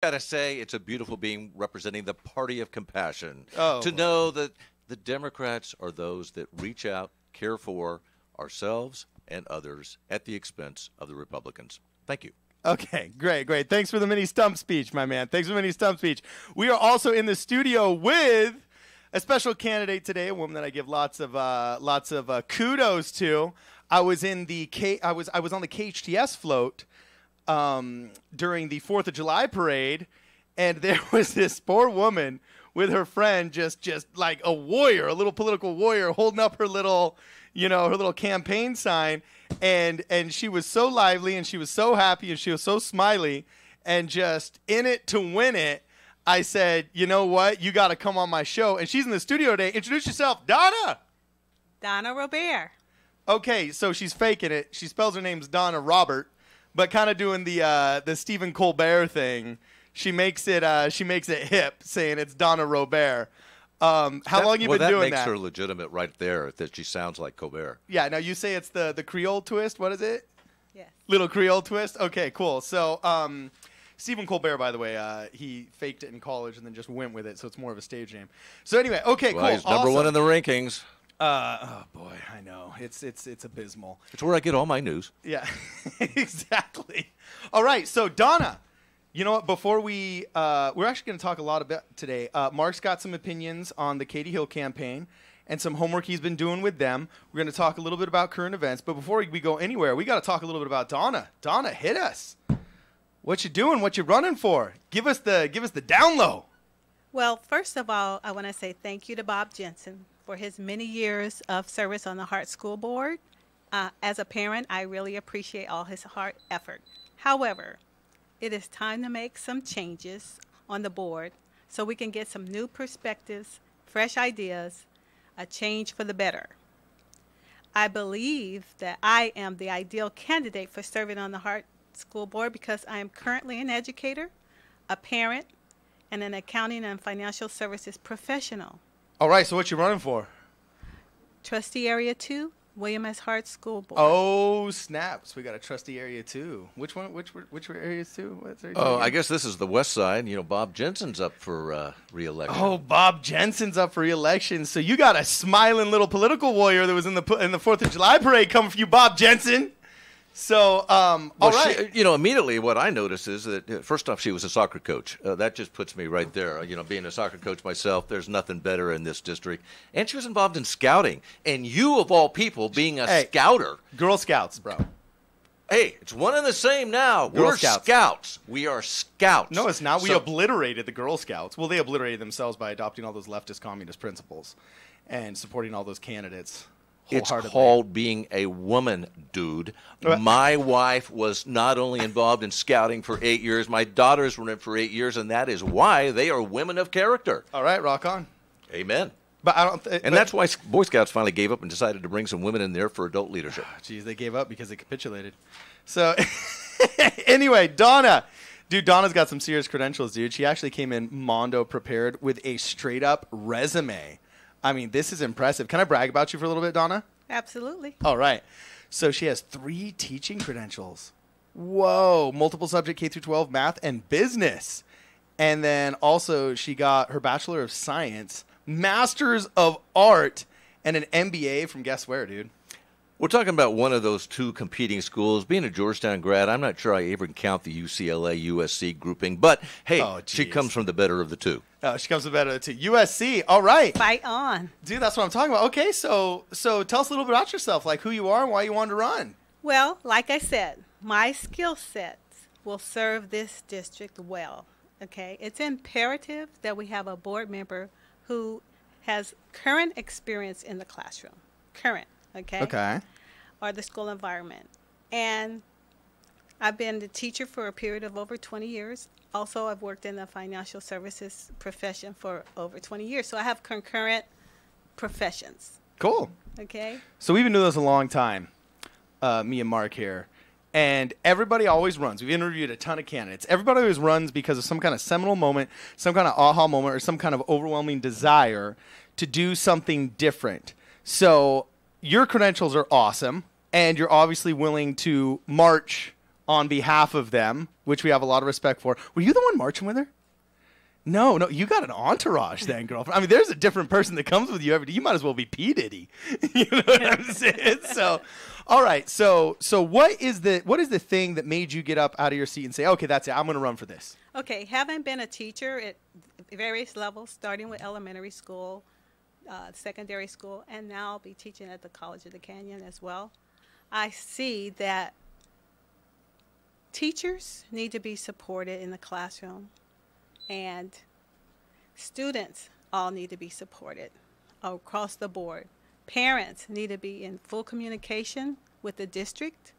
Gotta say, it's a beautiful being representing the party of compassion. Oh, to know that the Democrats are those that reach out, care for ourselves and others at the expense of the Republicans. Thank you. Okay, great. Thanks for the mini stump speech, my man. Thanks for the mini stump speech. We are also in the studio with a special candidate today, a woman that I give lots of kudos to. I was on the KHTS float during the 4th of July parade, and there was this poor woman with her friend, just like a warrior, a little political warrior, holding up her little campaign sign, and she was so lively, and she was so happy, and she was so smiley, and just in it to win it. I said, you know what? You got to come on my show. And she's in the studio today. Introduce yourself, Donna. Donna Robert. Okay, so she's faking it. She spells her name's Donna Robert, but kind of doing the Stephen Colbert thing. She makes it hip, saying it's Donna Robert. How long you been doing that? That makes her legitimate right there, that she sounds like Colbert. Yeah, now you say it's the Creole twist. What is it? Yes. Little Creole twist? Okay, cool. So Stephen Colbert, by the way, he faked it in college and then just went with it, so it's more of a stage name. So anyway, okay, well, cool. He's number one in the rankings. Oh boy, I know. It's abysmal. It's where I get all my news. Yeah, exactly. All right, so Donna, you know what? Before we're actually going to talk a lot about today. Mark's got some opinions on the Katie Hill campaign and some homework he's been doing with them. We're going to talk a little bit about current events, but before we go anywhere, we got to talk a little bit about Donna. Donna, hit us. What you doing? What you running for? Give us the down low. Well, first of all, I want to say thank you to Bob Jensen for his many years of service on the Hart School Board. As a parent, I really appreciate all his hard effort. However, it is time to make some changes on the board so we can get some new perspectives, fresh ideas, a change for the better. I believe that I am the ideal candidate for serving on the Hart School Board because I am currently an educator, a parent, and an accounting and financial services professional. All right, so what you running for? Trustee Area 2, William S. Hart School Board. Oh, snaps. We got a trustee area 2. Which one? Which areas 2? What's area 2 again? I guess this is the west side. You know, Bob Jensen's up for re-election. Oh, Bob Jensen's up for re-election. So you got a smiling little political warrior that was in the 4th of July parade coming for you, Bob Jensen. So, all right. Immediately what I notice is that, first off, she was a soccer coach. That just puts me right there. Being a soccer coach myself, there's nothing better in this district. And she was involved in scouting. And you, of all people, being a scouter. Girl Scouts, bro. Hey, it's one and the same now. We're Scouts. We are Scouts. No, it's not. We obliterated the Girl Scouts. Well, they obliterated themselves by adopting all those leftist communist principles and supporting all those candidates. It's called being a woman, dude. My wife was not only involved in scouting for 8 years, my daughters were in it for 8 years, and that is why they are women of character. All right, rock on. Amen. But I don't. That's why Boy Scouts finally gave up and decided to bring some women in there for adult leadership. Geez, they gave up because they capitulated. So, anyway, Donna. Dude, Donna's got some serious credentials, dude. She actually came in Mondo prepared with a straight-up resume. I mean, this is impressive. Can I brag about you for a little bit, Donna? Absolutely. All right. So she has 3 teaching credentials. Whoa. Multiple subject K-12 math and business. And then also she got her Bachelor of Science, Masters of Art, and an MBA from guess where, dude? We're talking about one of those 2 competing schools. Being a Georgetown grad, I'm not sure I even count the UCLA-USC grouping. But, hey, she comes from the better of the 2. Oh, she comes from the better of the 2. USC, all right. Fight on. Dude, that's what I'm talking about. Okay, so tell us a little bit about yourself, like who you are and why you wanted to run. Well, like I said, my skill sets will serve this district well, okay? It's imperative that we have a board member who has current experience in the classroom. Current. Okay. Or the school environment. And I've been the teacher for a period of over 20 years. Also, I've worked in the financial services profession for over 20 years. So I have concurrent professions. Cool. Okay. So we've been doing this a long time, me and Mark here. And everybody always runs. We've interviewed a ton of candidates. Everybody always runs because of some kind of seminal moment, some kind of aha moment, or some kind of overwhelming desire to do something different. So your credentials are awesome, and you're obviously willing to march on behalf of them, which we have a lot of respect for. Were you the one marching with her? No, you got an entourage then, girlfriend. I mean, there's a different person that comes with you every day. You might as well be P. Diddy. You know what I'm saying? So, all right. So what is the thing that made you get up out of your seat and say, okay, that's it. I'm going to run for this? Okay, having been a teacher at various levels, starting with elementary school, secondary school, and now I'll be teaching at the College of the Canyon as well, I see that teachers need to be supported in the classroom, and students all need to be supported across the board. Parents need to be in full communication with the district.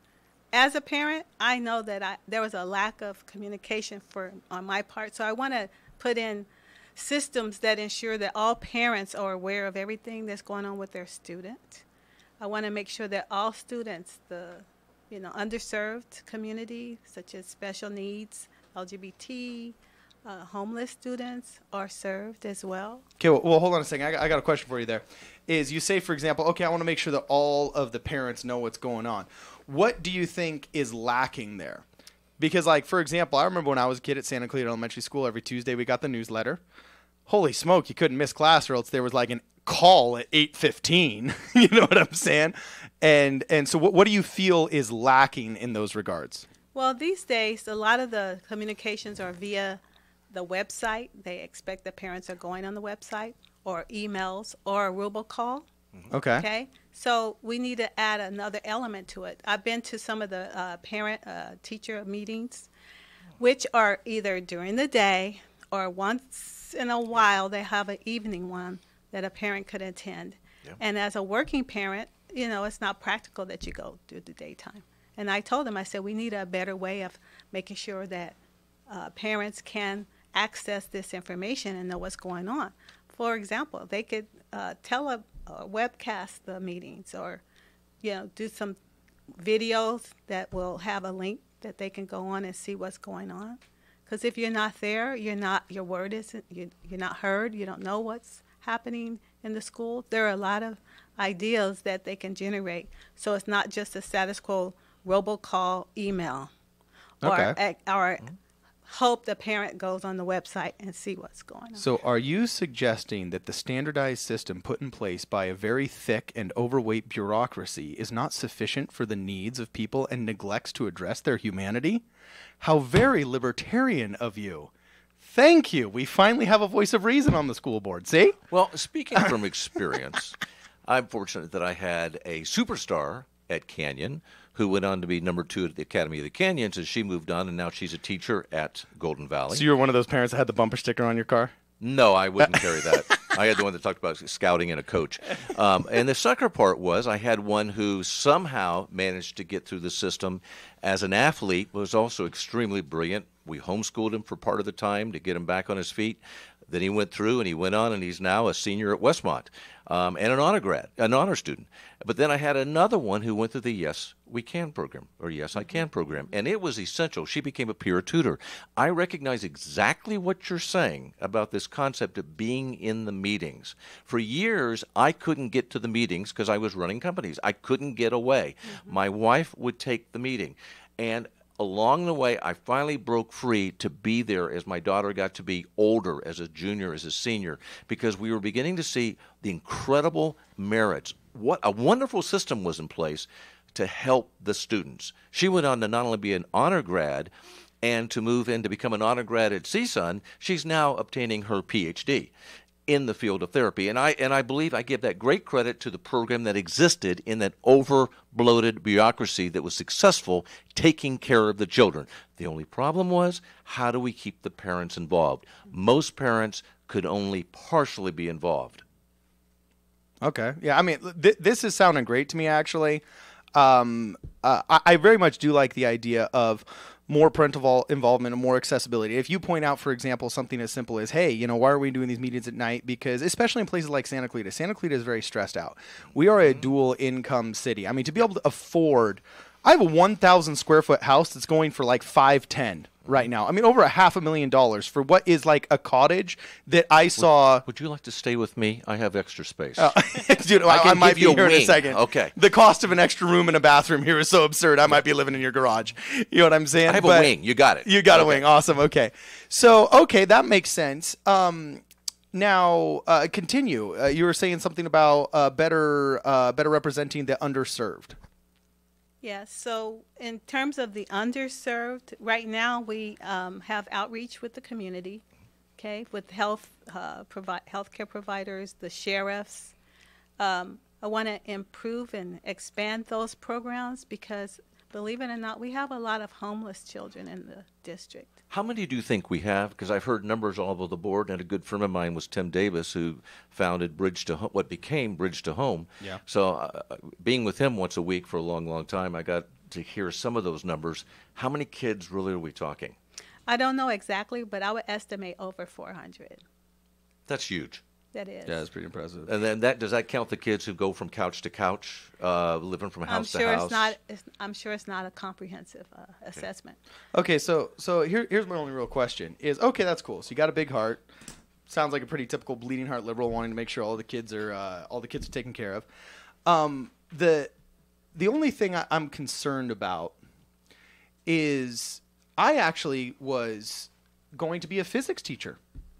As a parent, I know that there was a lack of communication on my part, so I want to put in systems that ensure that all parents are aware of everything that's going on with their student. I want to make sure that all students, the underserved community, such as special needs, LGBT, homeless students, are served as well. Okay, well, hold on a second. I got a question for you there. Is you say, for example, okay, I want to make sure that all of the parents know what's going on. What do you think is lacking there? Because, like, for example, I remember when I was a kid at Santa Clarita Elementary School, every Tuesday we got the newsletter. Holy smoke, you couldn't miss class or else there was like an call at 8:15. You know what I'm saying? And so what do you feel is lacking in those regards? Well, these days, a lot of the communications are via the website. They expect the parents are going on the website, or emails, or a robocall. Okay. Okay. So we need to add another element to it. I've been to some of the parent-teacher meetings, which are either during the day or once in a while they have an evening one that a parent could attend. Yeah. And as a working parent, it's not practical that you go through the daytime. And I told them, I said, we need a better way of making sure that parents can access this information and know what's going on. For example, they could webcast the meetings, or do some videos that will have a link that they can go on and see what's going on. Because if you're not there, your word isn't, you're not heard, you don't know what's happening in the school. There are a lot of ideas that they can generate, so it's not just a status quo robocall email, okay, or hope the parent goes on the website and see what's going on. So are you suggesting that the standardized system put in place by a very thick and overweight bureaucracy is not sufficient for the needs of people and neglects to address their humanity? How very libertarian of you. Thank you. We finally have a voice of reason on the school board. See? Well, speaking from experience, I'm fortunate that I had a superstar at Canyon who went on to be number 2 at the Academy of the Canyons, and she moved on, and now she's a teacher at Golden Valley. So you were one of those parents that had the bumper sticker on your car? No, I wouldn't carry that. I had the one that talked about scouting and a coach. And the sucker part was I had one who somehow managed to get through the system as an athlete, was also extremely brilliant. We homeschooled him for part of the time to get him back on his feet. Then he went through and he went on, and he's now a senior at Westmont and an honor student. But then I had another one who went through the Yes We Can program, or Yes I Can program, and it was essential. She became a peer tutor. I recognize exactly what you're saying about this concept of being in the meetings. For years, I couldn't get to the meetings because I was running companies. I couldn't get away. Mm-hmm. My wife would take the meeting, and along the way, I finally broke free to be there as my daughter got to be older, as a junior, as a senior, because we were beginning to see the incredible merits. What a wonderful system was in place to help the students. She went on to not only be an honor grad and to move in to become an honor grad at CSUN, she's now obtaining her PhD in the field of therapy. And I believe I give that great credit to the program that existed in that over-bloated bureaucracy that was successful taking care of the children. The only problem was, how do we keep the parents involved? Most parents could only partially be involved. Okay. Yeah, I mean, this is sounding great to me, actually. I very much do like the idea of more parental involvement and more accessibility. If you point out, for example, something as simple as, hey, why are we doing these meetings at night? Because especially in places like Santa Clarita is very stressed out. We are a dual income city. I mean, to be able to afford, I have a 1,000 square foot house that's going for like $510 right now. I mean, over $500,000 for what is like a cottage that I saw. Would you like to stay with me? I have extra space. Dude, I might be here in a second. Okay. The cost of an extra room and a bathroom here is so absurd. I might be living in your garage. You know what I'm saying? I have a wing. You got it. You got a wing. Awesome. Okay. So, okay, that makes sense. Now, continue. You were saying something about better representing the underserved. Yeah, so in terms of the underserved, right now we have outreach with the community, okay, with healthcare providers, the sheriffs. I want to improve and expand those programs because, believe it or not, we have a lot of homeless children in the district. How many do you think we have? Because I've heard numbers all over the board, and a good friend of mine was Tim Davis, who founded what became Bridge to Home. Yeah. So being with him once a week for a long, long time, I got to hear some of those numbers. How many kids really are we talking? I don't know exactly, but I would estimate over 400. That's huge. That is. Yeah, that's pretty impressive. And then does that count the kids who go from couch to couch, living from house to house? I'm sure it's not a comprehensive assessment. Okay, so here's my only real question is, okay, that's cool. So you got a big heart. Sounds like a pretty typical bleeding heart liberal wanting to make sure all the kids are taken care of. The only thing I'm concerned about is I actually was going to be a physics teacher.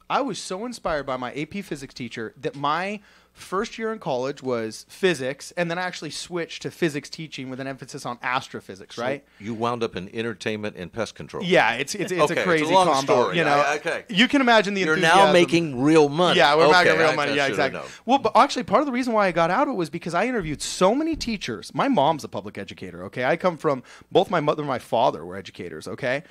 I was so inspired by my AP physics teacher that my first year in college was physics, and then I actually switched to physics teaching with an emphasis on astrophysics, right? So you wound up in entertainment and pest control. Yeah, it's okay, a crazy it's a long combo. story. You know, okay. You can imagine the You're enthusiasm. now making real money. Yeah, we're making real I money. Yeah, exactly. known. Well, but actually, part of the reason why I got out of it was because I interviewed so many teachers. My mom's a public educator, okay? I come from, both my mother and my father were educators, okay?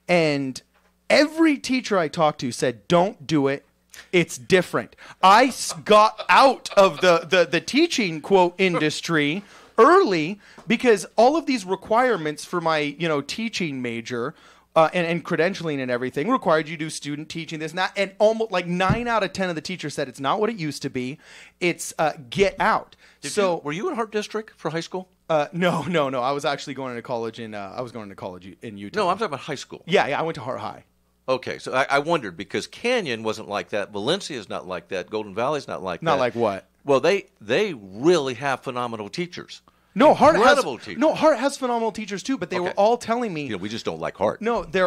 And every teacher I talked to said, don't do it. It's different. I got out of the teaching, quote, industry early because all of these requirements for my, teaching major and credentialing and everything required you to do student teaching, this and that. And almost like 9 out of 10 of the teachers said it's not what it used to be. It's get out. Were you in Hart District for high school? No. I was actually going to college in Utah. No, I'm talking about high school. Yeah, I went to Hart High. Okay, so I wondered because Canyon wasn't like that. Valencia's not like that. Golden Valley's not like that. Not like what? Well, they really have phenomenal teachers. No, Hart teachers. Hart has phenomenal teachers too, but they were all telling me. We just don't like Hart. No, they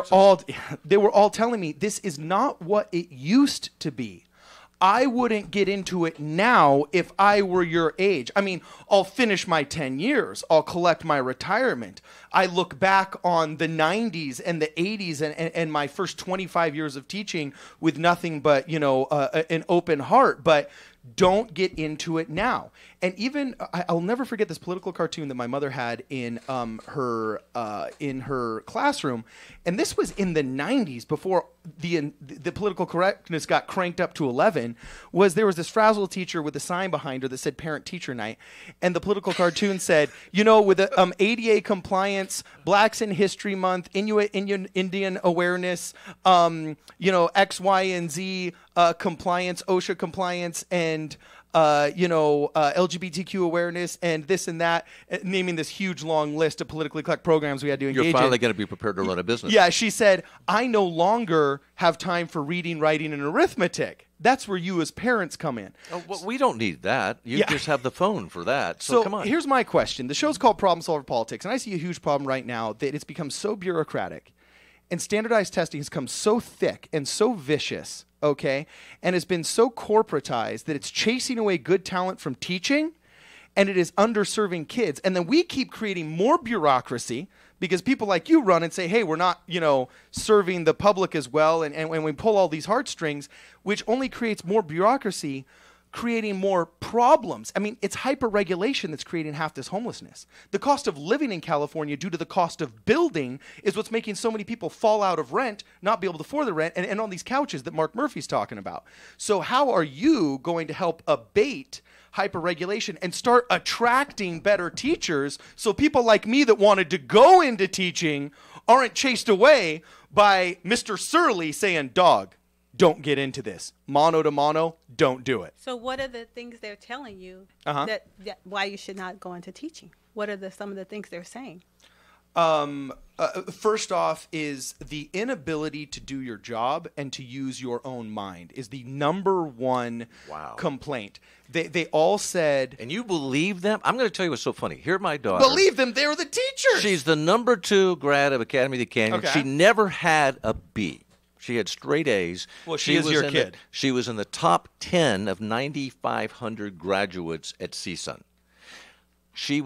were all telling me this is not what it used to be. I wouldn't get into it now if I were your age. I mean, I'll finish my 10 years. I'll collect my retirement. I look back on the 90s and the 80s and my first 25 years of teaching with nothing but, an open heart. But don't get into it now. And even I'll never forget this political cartoon that my mother had in her classroom, and this was in the 90s before the political correctness got cranked up to 11. There was this frazzled teacher with a sign behind her that said Parent Teacher Night, and the political cartoon said, with the ADA compliance, Blacks in History Month, Inuit Indian awareness, X, Y, and Z compliance, OSHA compliance, and LGBTQ awareness and this and that, naming this huge long list of politically correct programs we had to engage in. You're finally going to be prepared to run a business. Yeah, she said, I no longer have time for reading, writing, and arithmetic. That's where you as parents come in. Oh, well, we don't need that. You just have the phone for that. So come on. Here's my question. The show's called Problem Solver Politics, and I see a huge problem right now that it's become so bureaucratic. And standardized testing has come so thick and so vicious, okay, and has been so corporatized that it's chasing away good talent from teaching, and it is underserving kids. And then we keep creating more bureaucracy because people like you run and say, hey, we're not, serving the public as well, and when we pull all these heartstrings, which only creates more bureaucracy, creating more problems. I mean, it's hyper-regulation that's creating half this homelessness. The cost of living in California due to the cost of building is what's making so many people fall out of rent, not be able to afford the rent, and on these couches that Mark Murphy's talking about. So how are you going to help abate hyper-regulation and start attracting better teachers so people like me that wanted to go into teaching aren't chased away by Mr. Surly saying, dog, don't get into this. Mono to mono, don't do it. So what are the things they're telling you Uh-huh. that why you should not go into teaching? What are some of the things they're saying? First off is the inability to do your job and to use your own mind is the number one complaint. They all said... And you believe them? I'm going to tell you what's so funny. Here, my daughter... Believe them. They were the teachers. She's the number 2 grad of Academy of the Canyon. Okay. She never had a B. She had straight A's. Well, she is your kid. She was in the top 10 of 9,500 graduates at CSUN. She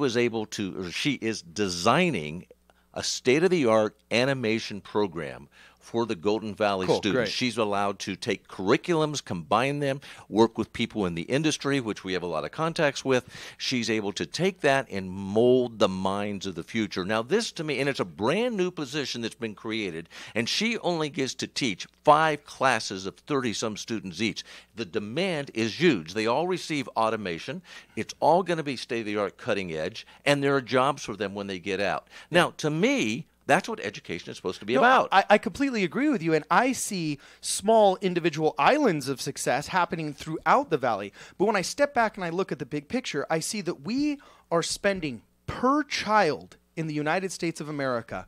is designing a state-of-the-art animation program for the Golden Valley students. Great. She's allowed to take curriculums, combine them, work with people in the industry, which we have a lot of contacts with. She's able to take that and mold the minds of the future. Now, this to me, and it's a brand new position that's been created, and she only gets to teach 5 classes of 30-some students each. The demand is huge. They all receive automation. It's all going to be state-of-the-art, cutting edge, and there are jobs for them when they get out. Now, to me, that's what education is supposed to be about. I completely agree with you, and I see small individual islands of success happening throughout the valley. But when I step back and I look at the big picture, I see that we are spending per child in the United States of America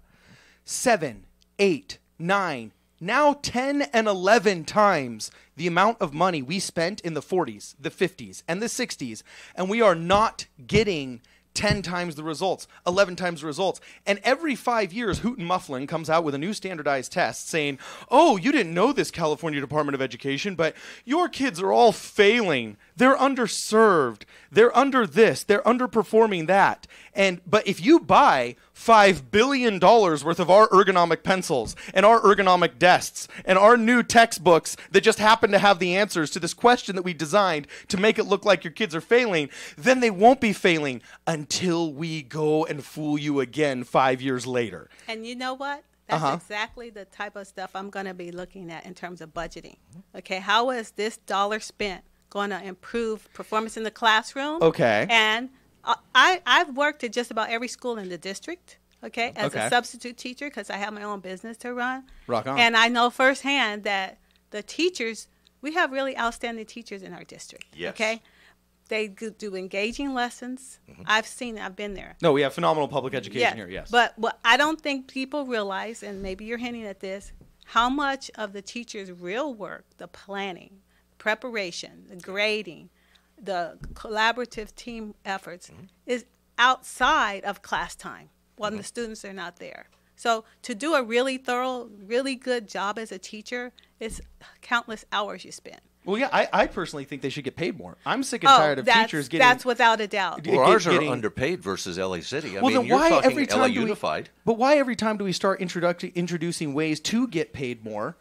7, 8, 9, now 10 and 11 times the amount of money we spent in the 40s, the 50s, and the 60s, and we are not getting 10 times the results, 11 times the results. And every 5 years, Houghton Mifflin comes out with a new standardized test saying, oh, you didn't know this, California Department of Education, but your kids are all failing. They're underserved. They're under this. They're underperforming that. But if you buy $5 billion worth of our ergonomic pencils and our ergonomic desks and our new textbooks that just happen to have the answers to this question that we designed to make it look like your kids are failing, then they won't be failing until we go and fool you again 5 years later. And you know what? That's exactly the type of stuff I'm going to be looking at in terms of budgeting. Okay, how is this dollar spent going to improve performance in the classroom? Okay. And I've worked at just about every school in the district, okay, as a substitute teacher because I have my own business to run. Rock on. And I know firsthand that the teachers, we have really outstanding teachers in our district, okay? They do engaging lessons. I've been there. No, we have phenomenal public education here, yes. But what I don't think people realize, and maybe you're hinting at this, how much of the teacher's real work, the planning, preparation, the grading, the collaborative team efforts is outside of class time when the students are not there. So to do a really thorough, really good job as a teacher, it's countless hours you spend. Well, yeah, I personally think they should get paid more. I'm sick and tired of teachers getting... That's without a doubt. Well, ours are underpaid versus LA City. I mean, you're talking LA Unified. But why every time do we start introducing ways to get paid more,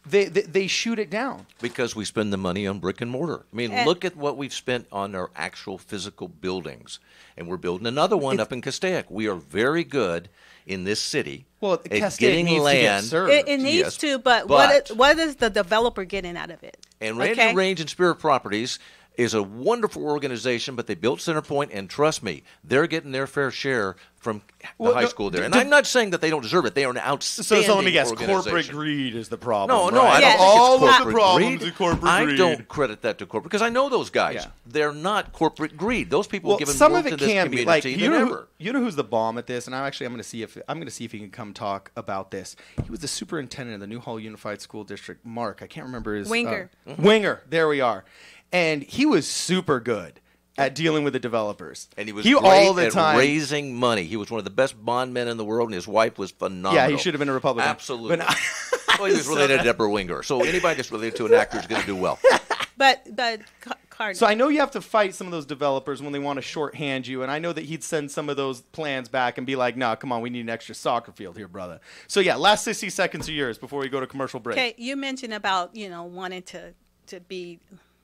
they shoot it down? Because we spend the money on brick and mortar. I mean, look at what we've spent on our actual physical buildings. And we're building another one up in Castaic. We are very good in this city at getting needs land. To get served. It needs to, but what is the developer getting out of it? And Randy Range and Spirit Properties is a wonderful organization, but they built Centerpoint, and trust me, they're getting their fair share from the high school there. And I'm not saying that they don't deserve it. They are an outstanding So let me guess, organization. corporate greed is the problem. No, I don't think all it's corporate of the problems greed. of corporate greed. I don't credit that to corporate, because I know those guys. Yeah. They're not corporate greed. Those people give some more of it to this can be community like than ever. You know who's the bomb at this, and I'm going to see if he can come talk about this. He was the superintendent of the Newhall Unified School District. Mark, I can't remember his Winger. Winger. There we are. And he was super good at dealing with the developers. And he was great all the at time. raising money. He was one of the best bond men in the world, and his wife was phenomenal. Yeah, he should have been a Republican. Absolutely. Well, he was related to Deborah Winger. So anybody that's related to an actor is going to do well. But Cardon. So I know you have to fight some of those developers when they want to shorthand you, and I know that he'd send some of those plans back and be like, no, come on, we need an extra soccer field here, brother. So yeah, last 60 seconds of yours before we go to commercial break. Okay, you mentioned about, wanting to be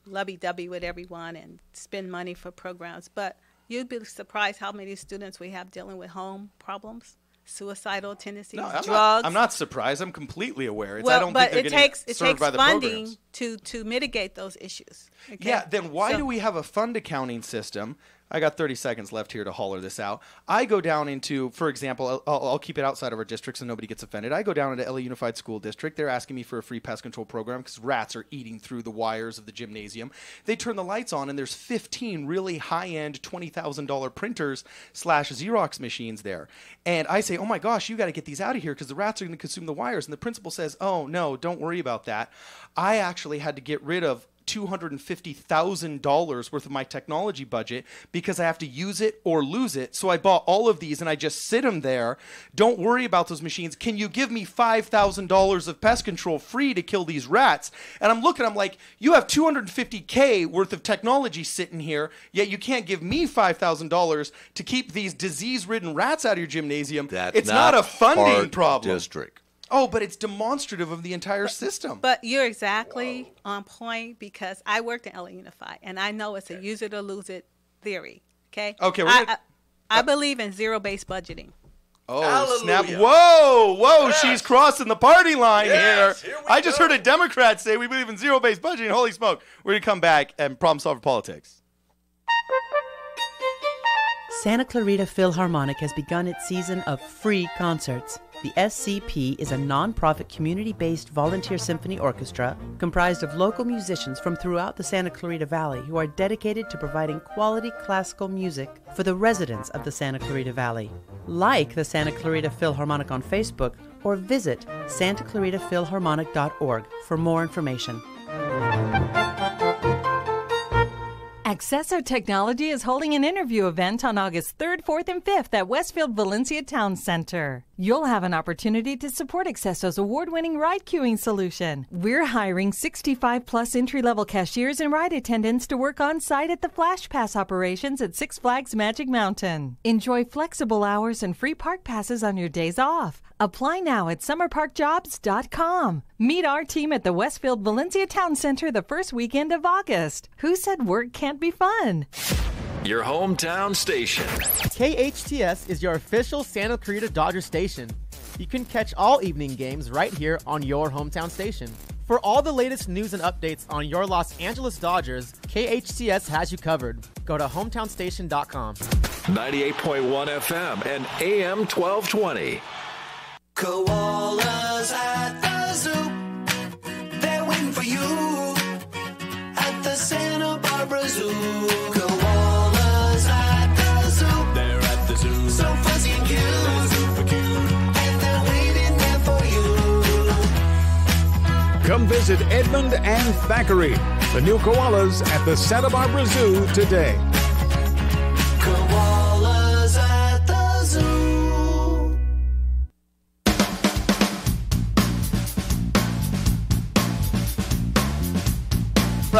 lovey-dovey with everyone and spend money for programs, but you'd be surprised how many students we have dealing with home problems, suicidal tendencies, drugs. I'm not surprised. I'm completely aware. I don't think they're getting served by the funding programs. to mitigate those issues. Okay? Yeah, then why do we have a fund accounting system I got 30 seconds left here to holler this out. I go down into, for example, I'll keep it outside of our district so nobody gets offended. I go down into LA Unified School District. They're asking me for a free pest control program because rats are eating through the wires of the gymnasium. They turn the lights on, and there's 15 really high-end $20,000 printers / Xerox machines there. And I say, oh my gosh, you got to get these out of here because the rats are going to consume the wires. And the principal says, oh, no, don't worry about that. I actually had to get rid of $250,000 worth of my technology budget because I have to use it or lose it. So I bought all of these and I just sit them there. Don't worry about those machines. Can you give me $5,000 of pest control free to kill these rats? And I'm like, you have $250K worth of technology sitting here, yet you can't give me $5,000 to keep these disease-ridden rats out of your gymnasium. It's not a funding problem. District. Oh, but it's demonstrative of the entire system. But you're exactly on point because I worked in LA Unified, and I know it's a use it or lose it theory. Okay. Okay. I believe in zero-based budgeting. Oh, Hallelujah. snap. Whoa, Yes. She's crossing the party line Yes, here. here we I just go. heard a Democrat say we believe in zero-based budgeting. Holy smoke. We're going to come back and problem solve for politics. Santa Clarita Philharmonic has begun its season of free concerts. The SCP is a non-profit community-based volunteer symphony orchestra comprised of local musicians from throughout the Santa Clarita Valley who are dedicated to providing quality classical music for the residents of the Santa Clarita Valley. Like the Santa Clarita Philharmonic on Facebook or visit santaclaritaphilharmonic.org for more information. Accesso Technology is holding an interview event on August 3rd, 4th, and 5th at Westfield Valencia Town Center. You'll have an opportunity to support Accesso's award-winning ride queuing solution. We're hiring 65-plus entry-level cashiers and ride attendants to work on-site at the Flash Pass operations at Six Flags Magic Mountain. Enjoy flexible hours and free park passes on your days off. Apply now at summerparkjobs.com. Meet our team at the Westfield Valencia Town Center the first weekend of August. Who said work can't be fun? Your hometown station. KHTS is your official Santa Clarita Dodger station. You can catch all evening games right here on your hometown station. For all the latest news and updates on your Los Angeles Dodgers, KHTS has you covered. Go to hometownstation.com. 98.1 FM and AM 1220. Koalas at the zoo, they're waiting for you at the Santa Barbara Zoo. Koalas at the zoo, they're at the zoo, so fuzzy and cute, super cute, and they're waiting there for you. Come visit Edmund and Thackeray, the new koalas at the Santa Barbara Zoo today. Koalas at the zoo.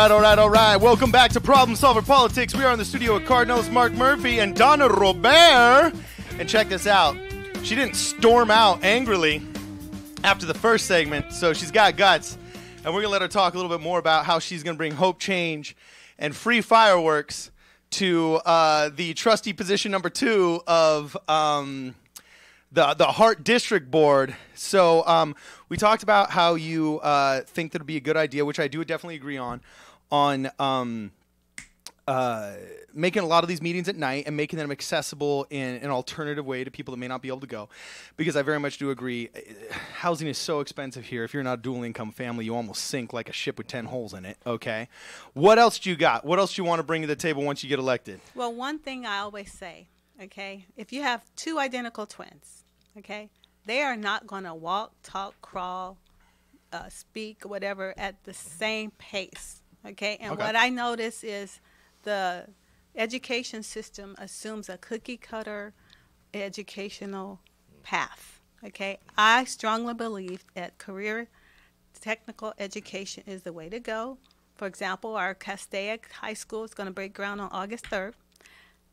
All right. Welcome back to Problem Solver Politics. We are in the studio with Cardon Ellis, Mark Murphy, and Donna Robert. And check this out. She didn't storm out angrily after the first segment, so she's got guts. And we're going to let her talk a little bit more about how she's going to bring hope, change, and free fireworks to the trustee position number 2 of the Hart District Board. So we talked about how you think that would be a good idea, which I do definitely agree on making a lot of these meetings at night and making them accessible in an alternative way to people that may not be able to go. Because I very much do agree, housing is so expensive here. If you're not a dual income family, you almost sink like a ship with 10 holes in it, okay? What else do you got? What else do you want to bring to the table once you get elected? Well, one thing I always say, okay, if you have 2 identical twins, okay, they are not going to walk, talk, crawl, speak, whatever, at the same pace, okay? And what I notice is the education system assumes a cookie-cutter educational path, okay? I strongly believe that career technical education is the way to go. For example, our Castaic High School is going to break ground on August 3rd.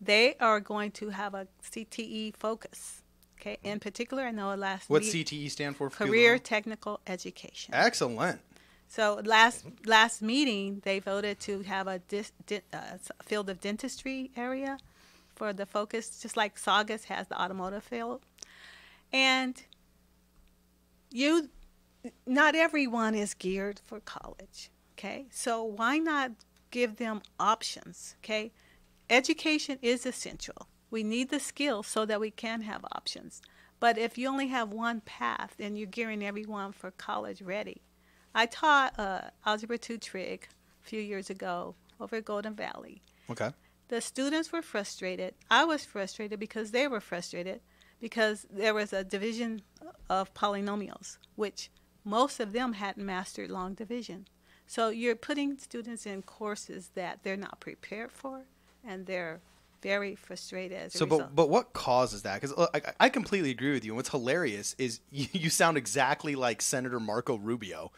They are going to have a CTE focus. Okay, in particular, I know What's CTE stand for? Career Technical Education. Excellent. So last meeting, they voted to have a field of dentistry area for the focus, just like Saugus has the automotive field. And not everyone is geared for college. Okay, so why not give them options? Okay, education is essential. We need the skills so that we can have options. But if you only have one path, then you're gearing everyone for college ready. I taught Algebra 2 Trig a few years ago over at Golden Valley. Okay. The students were frustrated. I was frustrated because they were frustrated because there was a division of polynomials, which most of them hadn't mastered long division. So you're putting students in courses that they're not prepared for, and they're very frustrated as a result. But what causes that? Because I completely agree with you. And what's hilarious is you sound exactly like Senator Marco Rubio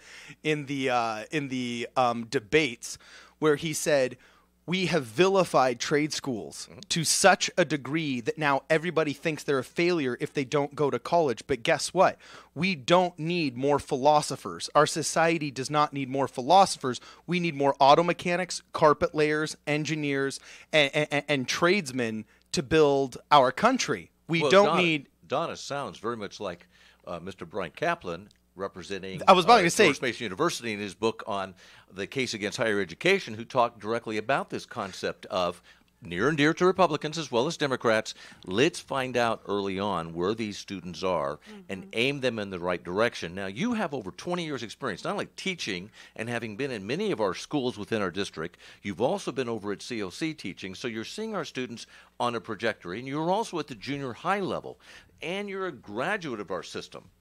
in the debates where he said, we have vilified trade schools to such a degree that now everybody thinks they're a failure if they don't go to college. But guess what? We don't need more philosophers. Our society does not need more philosophers. We need more auto mechanics, carpet layers, engineers, and tradesmen to build our country. Donna sounds very much like Mr. Brian Kaplan, representing I was about to say George Mason University in his book on the case against higher education, who talked directly about this concept of near and dear to Republicans as well as Democrats. Let's find out early on where these students are and aim them in the right direction. Now, you have over 20 years experience, not only teaching and having been in many of our schools within our district, you've also been over at COC teaching, so you're seeing our students on a trajectory, and you're also at the junior high level, and you're a graduate of our system.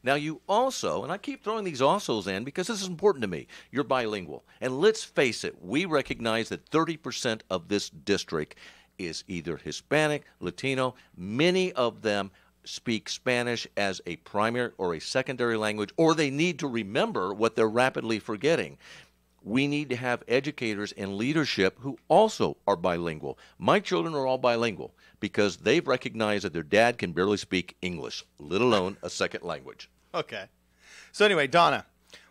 Now, you also, and I keep throwing these alsos in because this is important to me, you're bilingual. And let's face it, we recognize that 30% of this district is either Hispanic, Latino. Many of them speak Spanish as a primary or a secondary language, or they need to remember what they're rapidly forgetting. We need to have educators in leadership who also are bilingual. My children are all bilingual because they've recognized that their dad can barely speak English, let alone a second language. Okay. So anyway, Donna,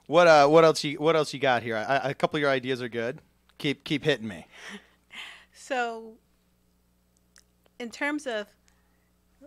what else you got here? A couple of your ideas are good. Keep hitting me. So in terms of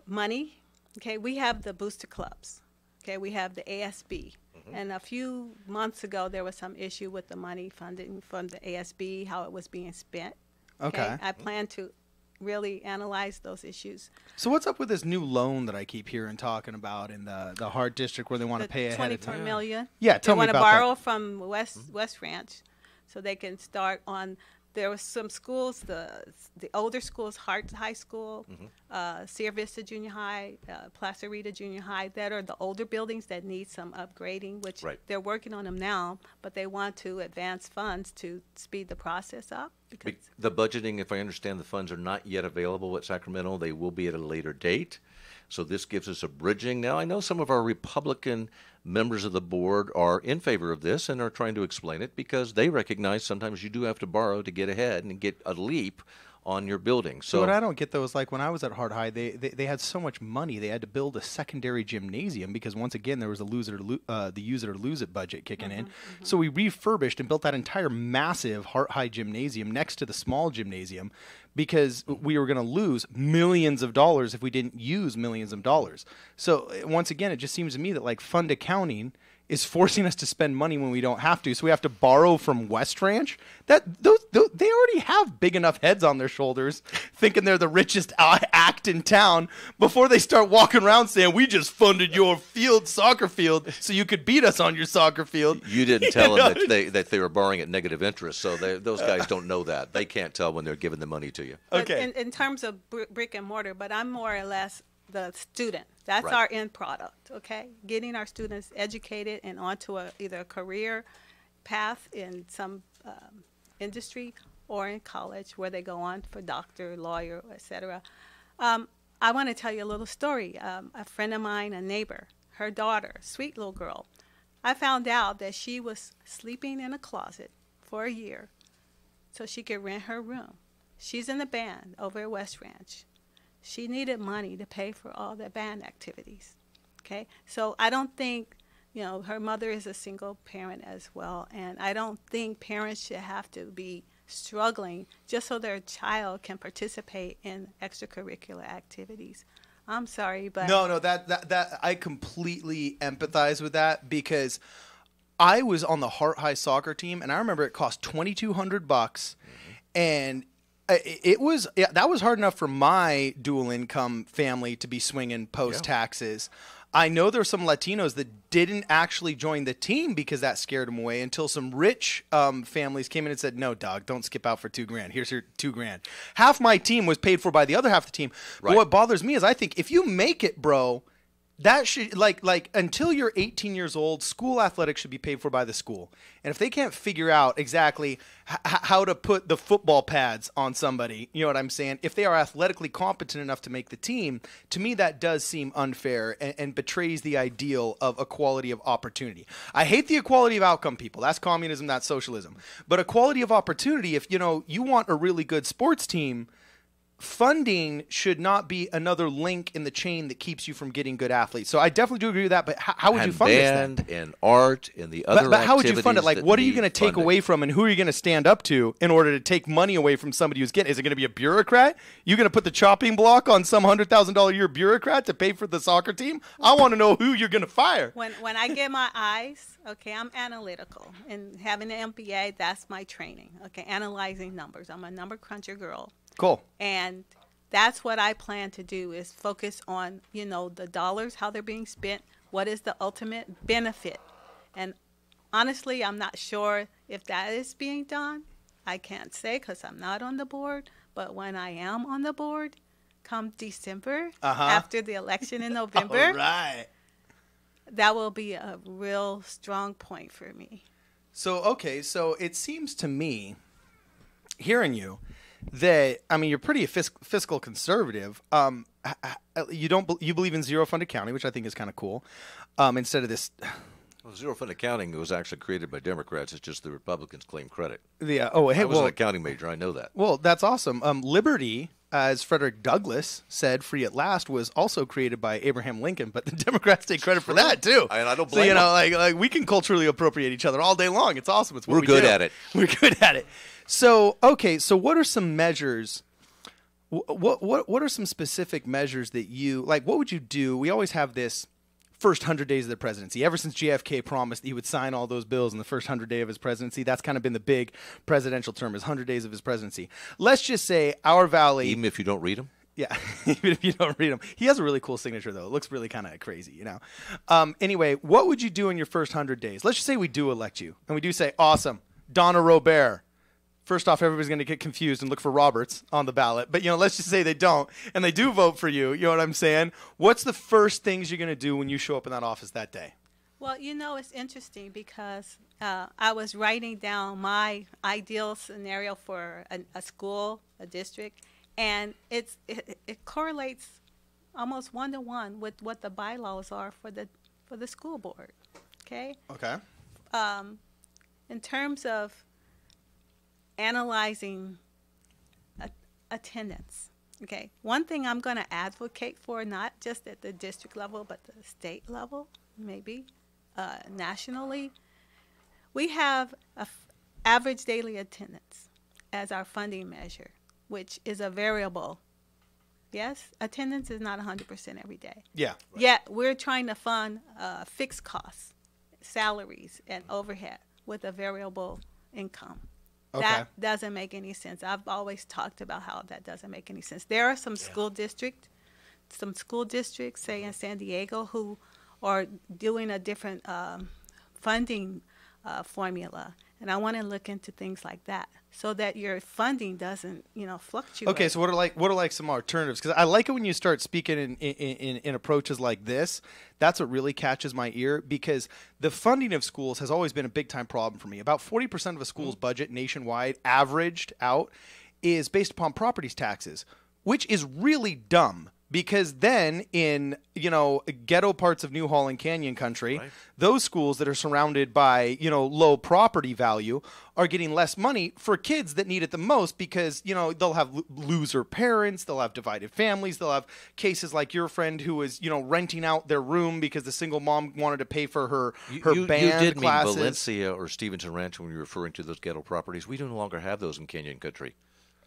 money, okay, we have the booster clubs. Okay, we have the ASB. And a few months ago, there was some issue with the money funding from the ASB, how it was being spent. Okay. I plan to really analyze those issues. So what's up with this new loan that I keep hearing talking about in the Hart district where they want to pay ahead of time? $24 million. Yeah, tell me about that. They want to borrow from West Ranch so they can start on. There were some schools, the older schools, Hart High School, Sierra Vista Junior High, Plaza Rita Junior High, that are the older buildings that need some upgrading, which they're working on them now, but they want to advance funds to speed the process up. Because the budgeting, if I understand, the funds are not yet available at Sacramento. They will be at a later date. So this gives us a bridging. Now, I know some of our Republican members of the board are in favor of this and are trying to explain it because they recognize sometimes you do have to borrow to get ahead and get a leap on your building. So what I don't get, though, is like when I was at Hart High, they had so much money, they had to build a secondary gymnasium because, once again, there was the use it or lose it budget kicking in. So we refurbished and built that entire massive Hart High gymnasium next to the small gymnasium because we were going to lose millions of dollars if we didn't use millions of dollars. So once again, it just seems to me that like fund accounting is forcing us to spend money when we don't have to. So we have to borrow from West Ranch. They already have big enough heads on their shoulders thinking they're the richest act in town before they start walking around saying, we just funded your soccer field so you could beat us on your soccer field. You didn't tell them that they were borrowing at negative interest, so those guys don't know that. They can't tell when they're giving the money to you. Okay. In terms of brick and mortar, but I'm more or less the student. That's our end product, okay? Getting our students educated and onto either a career path in some industry or in college where they go on for doctor, lawyer, etc. I want to tell you a little story. A friend of mine, a neighbor, her daughter, sweet little girl, I found out that she was sleeping in a closet for a year so she could rent her room. She's in the band over at West Ranch. She needed money to pay for all the band activities, okay? So I don't think, her mother is a single parent as well, and I don't think parents should have to be struggling just so their child can participate in extracurricular activities. I'm sorry, but no, that I completely empathize with that because I was on the Hart High soccer team, and I remember it cost $2,200, and That was hard enough for my dual income family to be swinging post taxes. I know there were some Latinos that didn't actually join the team because that scared them away until some rich families came in and said, no, dog, don't skip out for $2,000. Here's your $2,000. Half my team was paid for by the other half of the team. Right. But what bothers me is I think if you make it, bro, that should like until you're 18 years old, school athletics should be paid for by the school. And if they can't figure out exactly how to put the football pads on somebody, you know what I'm saying? If they are athletically competent enough to make the team, to me that does seem unfair and betrays the ideal of equality of opportunity. I hate the equality of outcome, people. That's communism, that's socialism. But equality of opportunity, if you want a really good sports team, funding should not be another link in the chain that keeps you from getting good athletes. So I definitely do agree with that, but how would you fund this then? Band and art and the other But how would you fund it? Like, what are you going to take away from and who are you going to stand up to in order to take money away from somebody who's getting? Is it going to be a bureaucrat? You going to put the chopping block on some $100,000 a year bureaucrat to pay for the soccer team? I want to know who you're going to fire. When I get my eyes, okay, I'm analytical. And having an MBA, that's my training. Okay, analyzing numbers. I'm a number cruncher girl. Cool. And that's what I plan to do is focus on, the dollars, how they're being spent, what is the ultimate benefit. And honestly, I'm not sure if that is being done. I can't say because I'm not on the board. But when I am on the board, come December, after the election in November, all right, that will be a real strong point for me. So it seems to me, hearing you, that you're pretty fiscal conservative. You believe in zero fund accounting, which I think is kind of cool. Instead of this, zero fund accounting was actually created by Democrats. It's just the Republicans claim credit. Yeah. I was an accounting major. I know that. Well, that's awesome. Liberty, as Frederick Douglass said, free at last, was also created by Abraham Lincoln, but the Democrats take credit for that too. And I don't blame them. like we can culturally appropriate each other all day long. It's awesome. It's what we're good at it. We're good at it. So what are some measures? What are some specific measures that you like? What would you do? We always have this first 100 days of the presidency. Ever since JFK promised he would sign all those bills in the first 100 days of his presidency, that's kind of been the big presidential term, is 100 days of his presidency. Let's just say our valley. Even if you don't read them? Yeah, even if you don't read them. He has a really cool signature, though. It looks really kind of crazy, Anyway, what would you do in your first 100 days? Let's just say we do elect you, and we do say, awesome, Donna Robert. First off, everybody's going to get confused and look for Roberts on the ballot. But, let's just say they don't, and they do vote for you. You know what I'm saying? What's the first things you're going to do when you show up in that office that day? Well, it's interesting because I was writing down my ideal scenario for a school, a district, and it correlates almost 1-to-1 with what the bylaws are for the school board. Okay? Okay. In terms of analyzing attendance. Okay, one thing I'm going to advocate for, not just at the district level, but the state level, maybe nationally, we have average daily attendance as our funding measure, which is a variable. Yes, attendance is not 100% every day. Yeah. Right. Yet we're trying to fund fixed costs, salaries, and overhead with a variable income. Okay. That doesn't make any sense. I've always talked about how that doesn't make any sense. There are some school districts, say in San Diego, who are doing a different funding formula, and I want to look into things like that so that your funding doesn't, fluctuate. Okay, so what are like some alternatives? Because I like it when you start speaking in approaches like this. That's what really catches my ear, because the funding of schools has always been a big time problem for me. About 40% of a school's budget nationwide, averaged out, is based upon properties taxes, which is really dumb. Because then in, ghetto parts of New Holland Canyon country, right, those schools that are surrounded by, low property value are getting less money for kids that need it the most, because, they'll have loser parents, they'll have divided families, they'll have cases like your friend who was, renting out their room because the single mom wanted to pay for her band you did classes. Mean Valencia or Stevenson Ranch when you're referring to those ghetto properties. We no longer have those in Canyon country.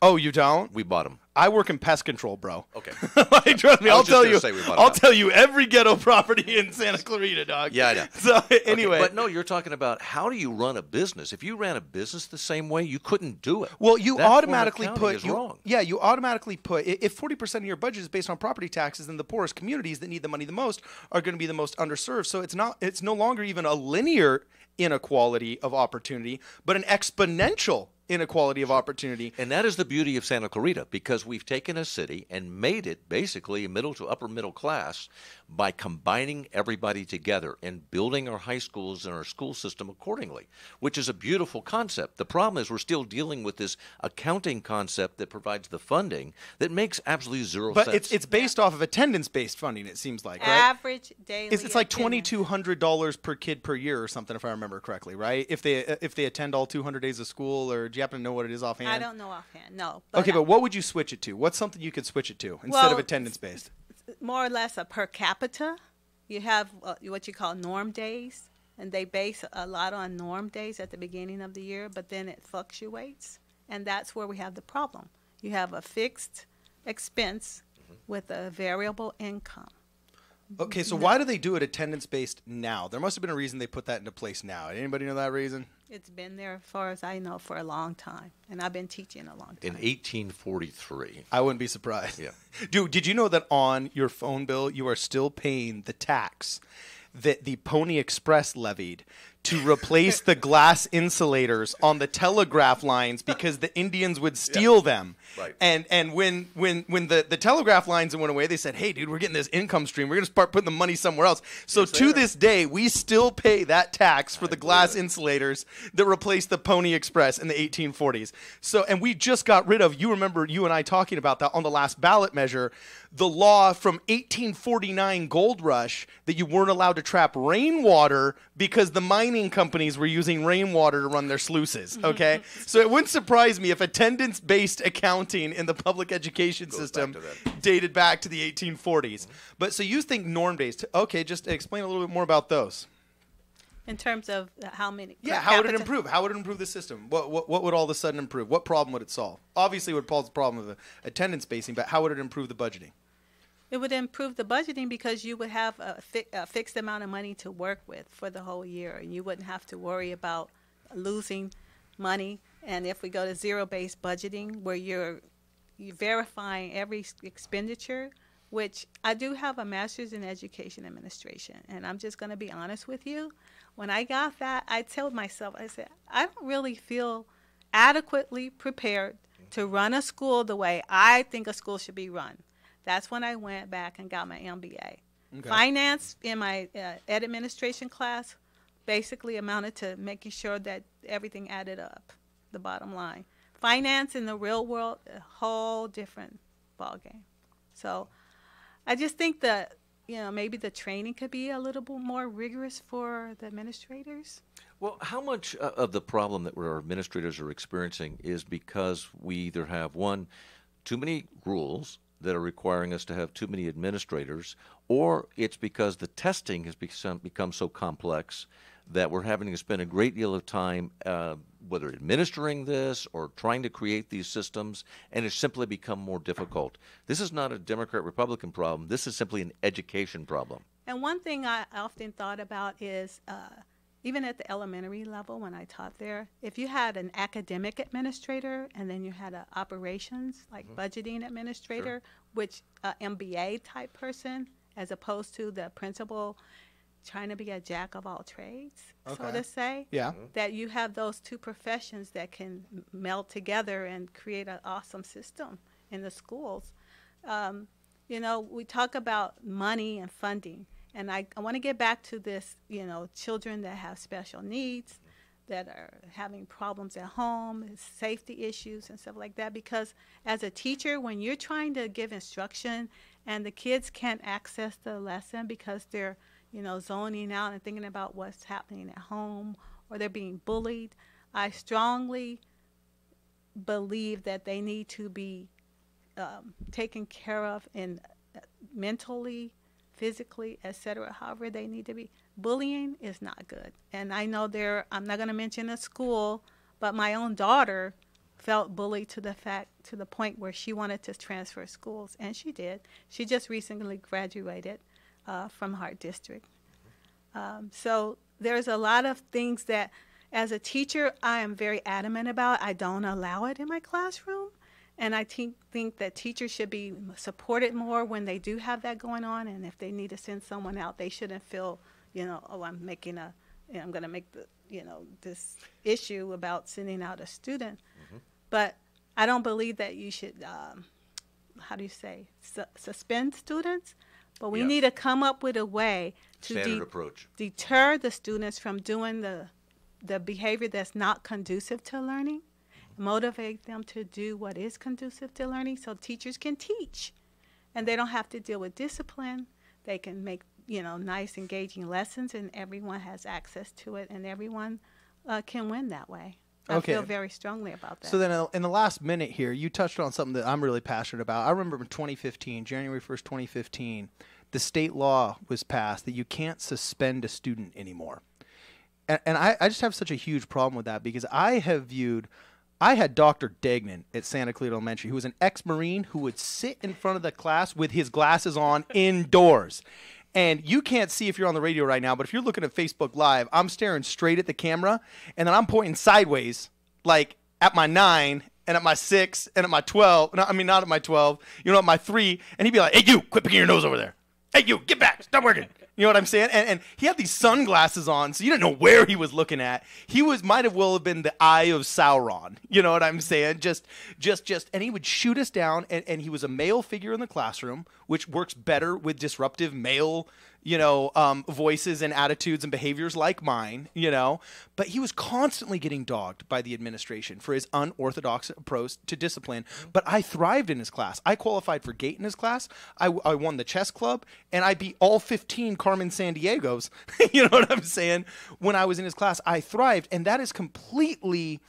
Oh, you don't? We bought them. I work in pest control, bro. Okay. Like, trust me, I I'll was just tell gonna you. say we bought I'll them. tell you every ghetto property in Santa Clarita, dog. Yeah, I know. So anyway, Okay, but no, you're talking about how do you run a business? If you ran a business the same way, you couldn't do it. well, you That form of automatically accounting put is wrong. you automatically put if 40% of your budget is based on property taxes, then the poorest communities that need the money the most are going to be the most underserved. So it's no longer even a linear inequality of opportunity, but an exponential inequality of opportunity. And that is the beauty of Santa Clarita, because we've taken a city and made it basically middle to upper middle class by combining everybody together and building our high schools and our school system accordingly, which is a beautiful concept. The problem is we're still dealing with this accounting concept that provides the funding that makes absolutely zero sense. But it's based off of attendance-based funding, it seems like, right? Average daily. It's like attendance. $2,200 per kid per year or something, if I remember correctly, right? If they attend all 200 days of school, or do you happen to know what it is offhand? I don't know offhand. No. Okay, but what would you switch it to? What's something you could switch it to instead of Well, attendance-based? more or less a per capita. You have what you call norm days, and they base a lot on norm days at the beginning of the year, but then it fluctuates, and that's where we have the problem. You have a fixed expense with a variable income. Okay, so why do they do it attendance-based now? There must have been a reason they put that into place now. Anybody know that reason? It's been there, as far as I know, for a long time, and I've been teaching a long in time. 1843. I wouldn't be surprised. Yeah. Dude, did you know that on your phone bill you are still paying the tax that the Pony Express levied to replace the glass insulators on the telegraph lines because the Indians would steal them? Right. And when the telegraph lines went away, they said, "Hey, dude, we're getting this income stream. We're going to start putting the money somewhere else." So to this day, we still pay that tax for the glass insulators that replaced the Pony Express in the 1840s. So, and we just got rid of, you remember you and I talking about that on the last ballot measure, the law from 1849 gold rush that you weren't allowed to trap rainwater because the mining companies were using rainwater to run their sluices, okay? So it wouldn't surprise me if attendance-based accounting in the public education system dated back to the 1840s. But so you think norm-based. Okay, just explain a little bit more about those. In terms of how many? Yeah, per how would it capita? improve? How would it improve the system? What would all of a sudden improve? What problem would it solve? Obviously, it would solve the problem of attendance basing, but how would it improve the budgeting? It would improve the budgeting because you would have a fixed amount of money to work with for the whole year, and you wouldn't have to worry about losing money. And if we go to zero-based budgeting, where you're verifying every expenditure, which I do have a master's in education administration, and I'm just going to be honest with you. When I got that, I told myself, I said, I don't really feel adequately prepared to run a school the way I think a school should be run. That's when I went back and got my MBA. Okay. Finance in my ed administration class basically amounted to making sure that everything added up, the bottom line. Finance in the real world, a whole different ballgame. So I just think that, maybe the training could be a little bit more rigorous for the administrators. Well, how much of the problem that our administrators are experiencing is because we either have, one, too many rules that are requiring us to have too many administrators, or it's because the testing has become so complex that we're having to spend a great deal of time whether administering this or trying to create these systems, and it's simply become more difficult. This is not a Democrat-Republican problem. This is simply an education problem. And one thing I often thought about is, even at the elementary level when I taught there, if you had an academic administrator and then you had an operations, like budgeting administrator, which MBA type person, as opposed to the principal trying to be a jack of all trades, so to say. Yeah. That you have those two professions that can meld together and create an awesome system in the schools. We talk about money and funding, and I want to get back to this, children that have special needs, that are having problems at home, safety issues and stuff like that, because as a teacher, when you're trying to give instruction and the kids can't access the lesson because they're zoning out and thinking about what's happening at home, or they're being bullied, I strongly believe that they need to be taken care of in mentally, physically, etc., however they need to be. Bullying is not good. And I know I'm not going to mention a school, but my own daughter felt bullied to the point where she wanted to transfer schools, and she did. She just recently graduated from Hart District. So there's a lot of things that, as a teacher, I am very adamant about. I don't allow it in my classroom, and I think that teachers should be supported more when they do have that going on, and if they need to send someone out, they shouldn't feel, oh, I'm going to make this issue about sending out a student. Mm-hmm. But I don't believe that you should, suspend students. But we need to come up with a way to deter the students from doing the behavior that's not conducive to learning, motivate them to do what is conducive to learning so teachers can teach. And they don't have to deal with discipline. They can make nice, engaging lessons, and everyone has access to it, and everyone can win that way. I feel very strongly about that. So then in the last minute here, you touched on something that I'm really passionate about. I remember in 2015, January 1st, 2015, the state law was passed that you can't suspend a student anymore. And I just have such a huge problem with that, because I had Dr. Degnan at Santa Clarita Elementary, who was an ex-Marine who would sit in front of the class with his glasses on indoors. And you can't see if you're on the radio right now, but if you're looking at Facebook Live, I'm staring straight at the camera, and then I'm pointing sideways, like at my 9 and at my 6 and at my 12. No, I mean, not at my 12, at my 3. And he'd be like, hey, you, quit picking your nose over there. Hey, you, get back. Stop working. You know what I'm saying? And he had these sunglasses on, so you didn't know where he was looking at. He might have well have been the eye of Sauron. You know what I'm saying? Just, and he would shoot us down, and he was a male figure in the classroom, which works better with disruptive male, voices and attitudes and behaviors like mine, But he was constantly getting dogged by the administration for his unorthodox approach to discipline. But I thrived in his class. I qualified for GATE in his class. I won the chess club, and I beat all 15 Carmen Sandiegos. You know what I'm saying? When I was in his class, I thrived, and that is completely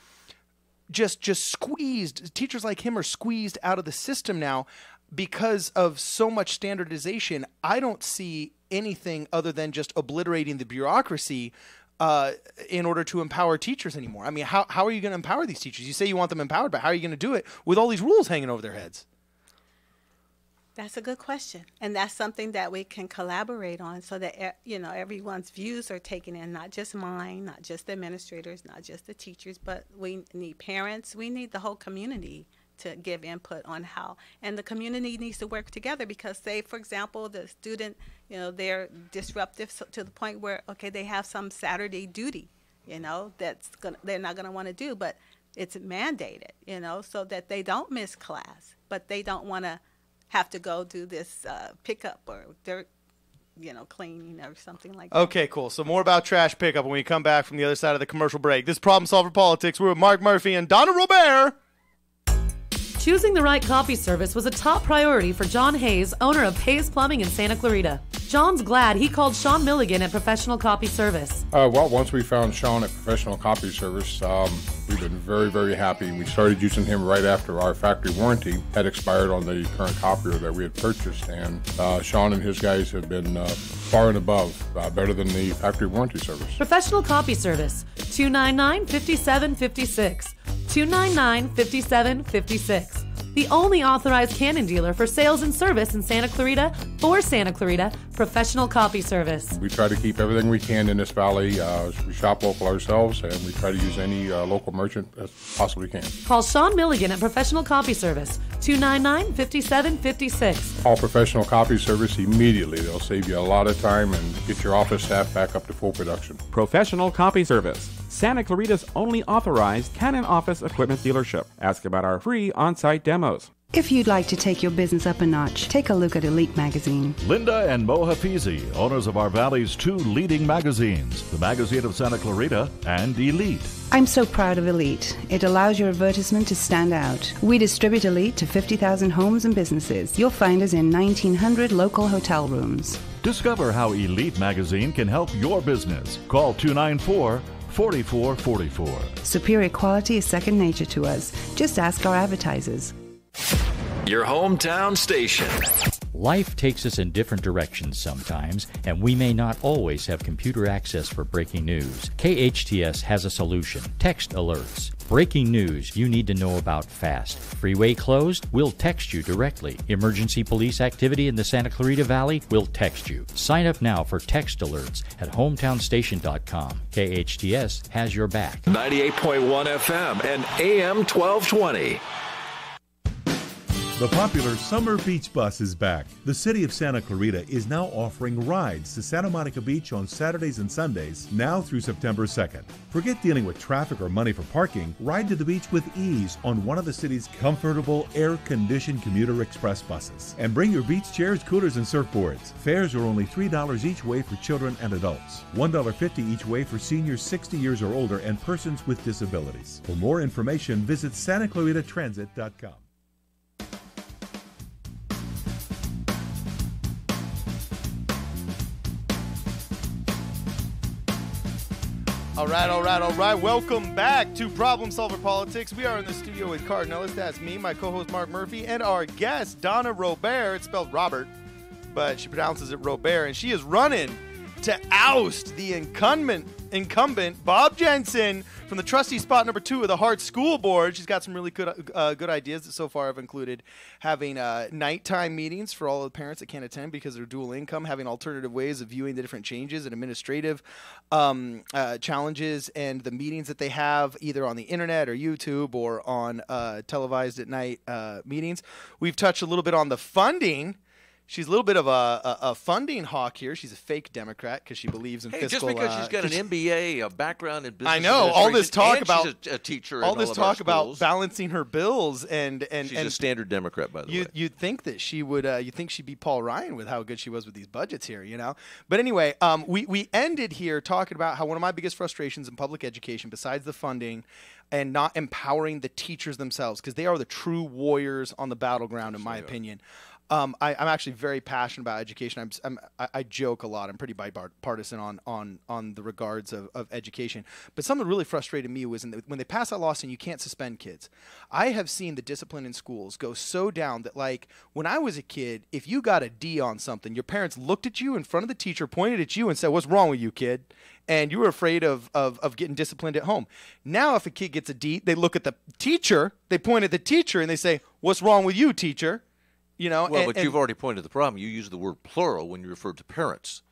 just squeezed. Teachers like him are squeezed out of the system now because of so much standardization. I don't see anything other than just obliterating the bureaucracy in order to empower teachers anymore. I mean, how are you going to empower these teachers? You say you want them empowered, but how are you going to do it with all these rules hanging over their heads? That's a good question, and that's something that we can collaborate on, so that everyone's views are taken in, not just mine, not just the administrators, not just the teachers, but we need parents, we need the whole community to give input on how, and the community needs to work together, because say, for example, the student, they're disruptive to the point where, they have some Saturday duty, they're not going to want to do, but it's mandated, so that they don't miss class, but they don't want to have to go do this pickup or dirt, cleaning or something like that. Okay, cool. So more about trash pickup when we come back from the other side of the commercial break. This is Problem Solver Politics. We're with Mark Murphy and Donna Robert. Choosing the right copy service was a top priority for John Hayes, owner of Hayes Plumbing in Santa Clarita. John's glad he called Sean Milligan at Professional Copy Service. Well, once we found Sean at Professional Copy Service, we've been very, very happy. We started using him right after our factory warranty had expired on the current copier that we had purchased, and Sean and his guys have been far and above better than the factory warranty service. Professional Copy Service, 299-5756. 299-5756. The only authorized Canon dealer for sales and service in Santa Clarita for Santa Clarita, Professional Copy Service. We try to keep everything we can in this valley. We shop local ourselves, and we try to use any local merchant as possibly can. Call Sean Milligan at Professional Copy Service, 299-5756. Call Professional Copy Service immediately. They'll save you a lot of time and get your office staff back up to full production. Professional Copy Service, Santa Clarita's only authorized Canon office equipment dealership. Ask about our free on-site demos. If you'd like to take your business up a notch, take a look at Elite Magazine. Linda and Mo Hafizi, owners of our valley's two leading magazines, the Magazine of Santa Clarita and Elite. I'm so proud of Elite. It allows your advertisement to stand out. We distribute Elite to 50,000 homes and businesses. You'll find us in 1,900 local hotel rooms. Discover how Elite Magazine can help your business. Call 294-4444. Superior quality is second nature to us. Just ask our advertisers. Your hometown station. Life takes us in different directions sometimes, and we may not always have computer access for breaking news. KHTS has a solution. Text alerts. Breaking news you need to know about fast. Freeway closed? We'll text you directly. Emergency police activity in the Santa Clarita Valley? We'll text you. Sign up now for text alerts at hometownstation.com. KHTS has your back. 98.1 FM and AM 1220. The popular Summer Beach Bus is back. The city of Santa Clarita is now offering rides to Santa Monica Beach on Saturdays and Sundays, now through September 2nd. Forget dealing with traffic or money for parking. Ride to the beach with ease on one of the city's comfortable, air-conditioned commuter express buses. And bring your beach chairs, coolers, and surfboards. Fares are only $3 each way for children and adults. $1.50 each way for seniors 60 years or older and persons with disabilities. For more information, visit SantaClaritaTransit.com. All right. Welcome back to Problem Solver Politics. We are in the studio with Cardon Ellis. That's me, my co-host Mark Murphy, and our guest, Donna Robert. It's spelled Robert, but she pronounces it Robert, and she is running to oust the incumbent Bob Jensen from the trustee spot number 2 of the Hart School Board. She's got some really good ideas that so far have included having nighttime meetings for all the parents that can't attend because they're dual income, having alternative ways of viewing the different changes and administrative challenges and the meetings that they have either on the internet or YouTube or on televised at night meetings. We've touched a little bit on the funding. She's a little bit of a funding hawk here. She's a fake Democrat because she believes in fiscal. Just because she's got an MBA, a background in business. I know all this talk about she's a teacher. All this talk about balancing her bills and she's a standard Democrat, by the way. You'd think that she would. You'd think she'd be Paul Ryan with how good she was with these budgets here, you know. But anyway, we ended here talking about how one of my biggest frustrations in public education, besides the funding and not empowering the teachers themselves, because they are the true warriors on the battleground, in my opinion. I'm actually very passionate about education. I joke a lot. I'm pretty bipartisan on the regards of education. But something that really frustrated me was when they passed that law saying you can't suspend kids. I have seen the discipline in schools go so down that, like, when I was a kid, if you got a D on something, your parents looked at you in front of the teacher, pointed at you, and said, "What's wrong with you, kid?" And you were afraid of getting disciplined at home. Now, if a kid gets a D, they look at the teacher, they point at the teacher, and they say, "What's wrong with you, teacher?" You know, well, but you've already pointed to the problem. You use the word plural when you refer to parents.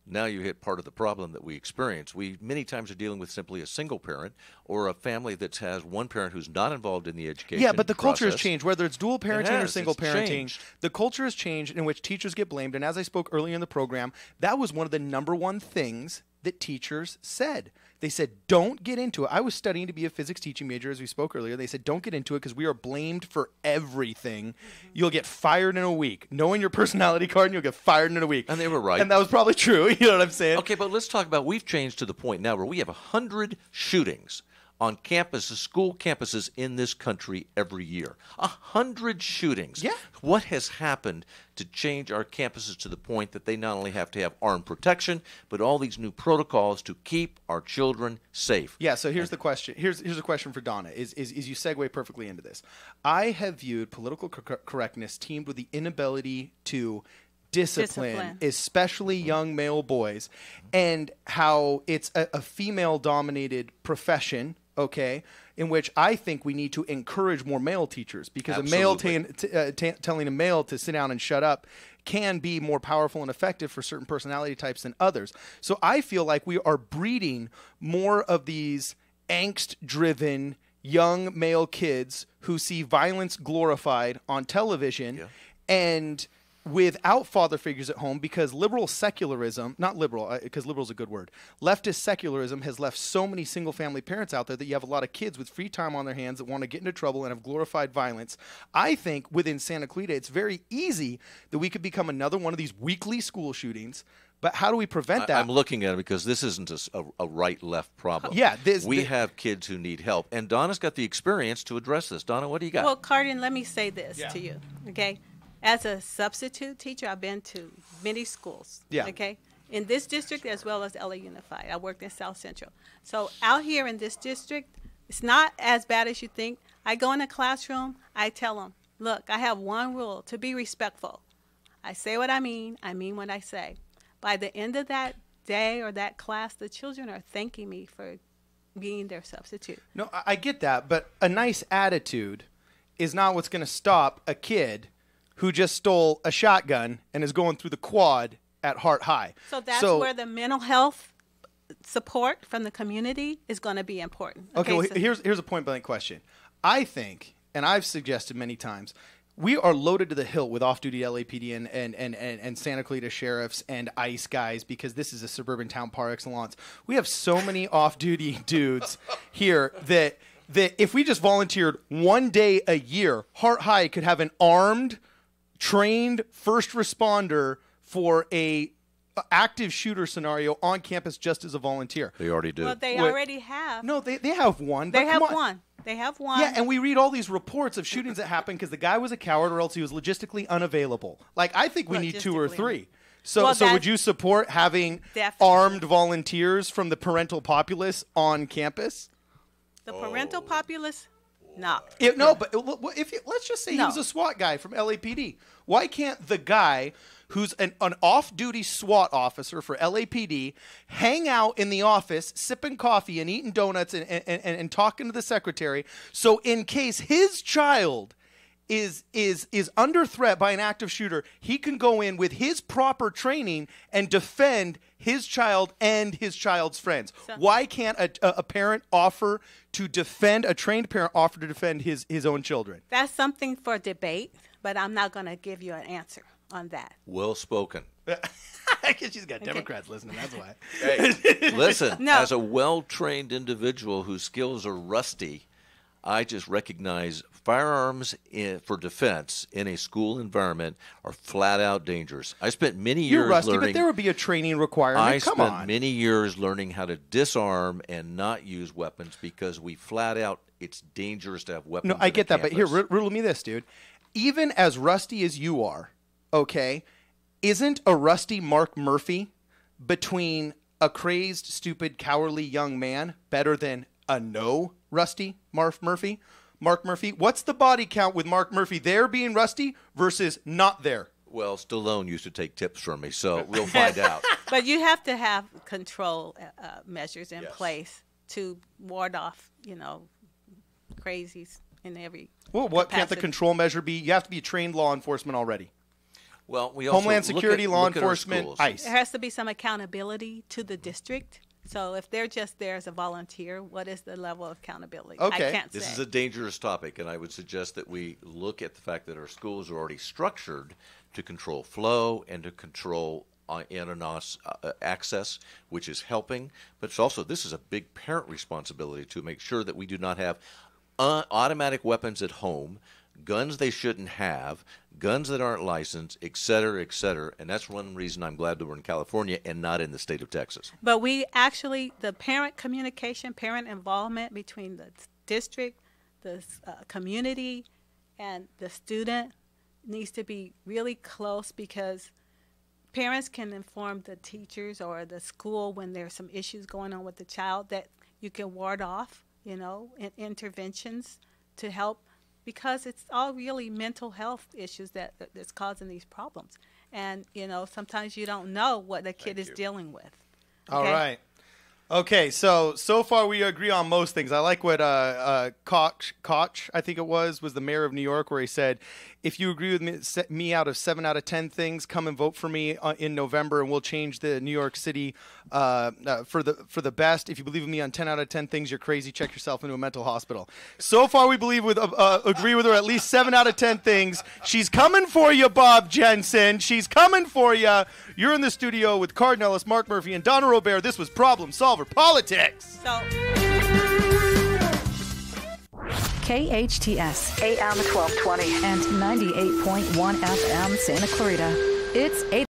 Now you hit part of the problem that we experience. We many times are dealing with simply a single parent or a family that has one parent who's not involved in the education Yeah, but the culture has process. changed. Whether it's dual parenting or single It's parenting, changed. the culture has changed in which teachers get blamed. And as I spoke earlier in the program, that was one of the number one things that teachers said. They said, don't get into it. I was studying to be a physics teaching major, as we spoke earlier. They said, don't get into it because we are blamed for everything. You'll get fired in a week. Knowing your personality card, and you'll get fired in a week. And they were right. And that was probably true. You know what I'm saying? Okay, but let's talk about, we've changed to the point now where we have 100 shootings on campuses, school campuses in this country every year. 100 shootings. Yeah. What has happened to change our campuses to the point that they not only have to have armed protection, but all these new protocols to keep our children safe? Yeah, so here's the question. Here's a question for Donna, is you segue perfectly into this. I have viewed political correctness teamed with the inability to discipline, especially young male boys, and how it's a female-dominated profession, okay, in which I think we need to encourage more male teachers, because Absolutely. a male telling a male to sit down and shut up can be more powerful and effective for certain personality types than others. So I feel like we are breeding more of these angst-driven young male kids who see violence glorified on television and without father figures at home, because liberal secularism, not liberal, because liberal is a good word, leftist secularism has left so many single-family parents out there that you have a lot of kids with free time on their hands that want to get into trouble and have glorified violence. I think within Santa Clarita, it's very easy that we could become another one of these weekly school shootings. But how do we prevent that? I'm looking at it because this isn't a right-left problem. Yeah. We have kids who need help. And Donna's got the experience to address this. Donna, what do you got? Well, Cardon, let me say this to you, okay? As a substitute teacher, I've been to many schools, okay, in this district as well as LA Unified. I worked in South Central. So out here in this district, it's not as bad as you think. I go in a classroom, I tell them, look, I have one rule, to be respectful. I say what I mean what I say. By the end of that day or that class, the children are thanking me for being their substitute. No, I get that, but a nice attitude is not what's going to stop a kid who just stole a shotgun and is going through the quad at Hart High. So that's where the mental health support from the community is going to be important. Okay, well, here's a point-blank question. I think, and I've suggested many times, we are loaded to the hilt with off-duty LAPD and Santa Clarita sheriffs and ICE guys because this is a suburban town par excellence. We have so many off-duty dudes here that if we just volunteered one day a year, Hart High could have an armed, trained first responder for a active shooter scenario on campus just as a volunteer. They already do. Well, they already have. No, they have one. They have one. They have one. Yeah, and we read all these reports of shootings that happened because the guy was a coward or else he was logistically unavailable. Like, I think we need 2 or 3. So would you support having armed volunteers from the parental populace on campus? The parental populace? No. Let's just say he was a SWAT guy from LAPD. Why can't the guy who's an off-duty SWAT officer for LAPD hang out in the office sipping coffee and eating donuts and talking to the secretary, so in case his child is under threat by an active shooter, he can go in with his proper training and defend his child and his child's friends? Why can't a parent offer to defend, a trained parent offer to defend his own children? That's something for debate, but I'm not going to give you an answer on that. Well spoken. I guess she's got Democrats listening, that's why. Hey, listen, as a well-trained individual whose skills are rusty, I just recognize firearms for defense in a school environment are flat out dangerous. I spent many years You're rusty, learning. but there would be a training requirement. I spent many years learning how to disarm and not use weapons because we flat out, it's dangerous to have weapons. No, I get that, campus. but here, riddle me this, dude. Even as rusty as you are, okay, isn't a rusty Mark Murphy between a crazed, stupid, cowardly young man better than a no rusty Mark Murphy? Mark Murphy, what's the body count with Mark Murphy there being rusty versus not there? Well, Stallone used to take tips from me, so we'll find out. But you have to have control measures in place to ward off, crazies in every Well, what can't the control measure be? You have to be trained law enforcement already. Well, we also Homeland Security, law enforcement, ICE. There has to be some accountability to the district. So if they're just there as a volunteer, what is the level of accountability? Okay. I can't This say. is a dangerous topic, and I would suggest that we look at the fact that our schools are already structured to control flow and to control in and access, which is helping. But it's also, this is a big parent responsibility to make sure that we do not have automatic weapons at home, guns they shouldn't have, guns that aren't licensed, et cetera, and that's one reason I'm glad that we're in California and not in the state of Texas. But we actually, the parent communication, parent involvement between the district, the community, and the student needs to be really close because parents can inform the teachers or the school when there's some issues going on with the child that you can ward off, interventions to help. Because it's all really mental health issues that's causing these problems. And, sometimes you don't know what the kid is dealing with. Okay? All right. Okay, so far we agree on most things. I like what Koch, I think it was the mayor of New York, where he said, if you agree with me out of 7 out of 10 things, come and vote for me in November, and we'll change the New York City for the best. If you believe in me on 10 out of 10 things, you're crazy. Check yourself into a mental hospital. So far we agree with her at least 7 out of 10 things. She's coming for you, Bob Jensen. She's coming for you. You're in the studio with Cardon Ellis, Mark Murphy, and Donna Robert. This was Problem Solver Politics. KHTS AM 1220 and 98.1 FM Santa Clarita. It's 8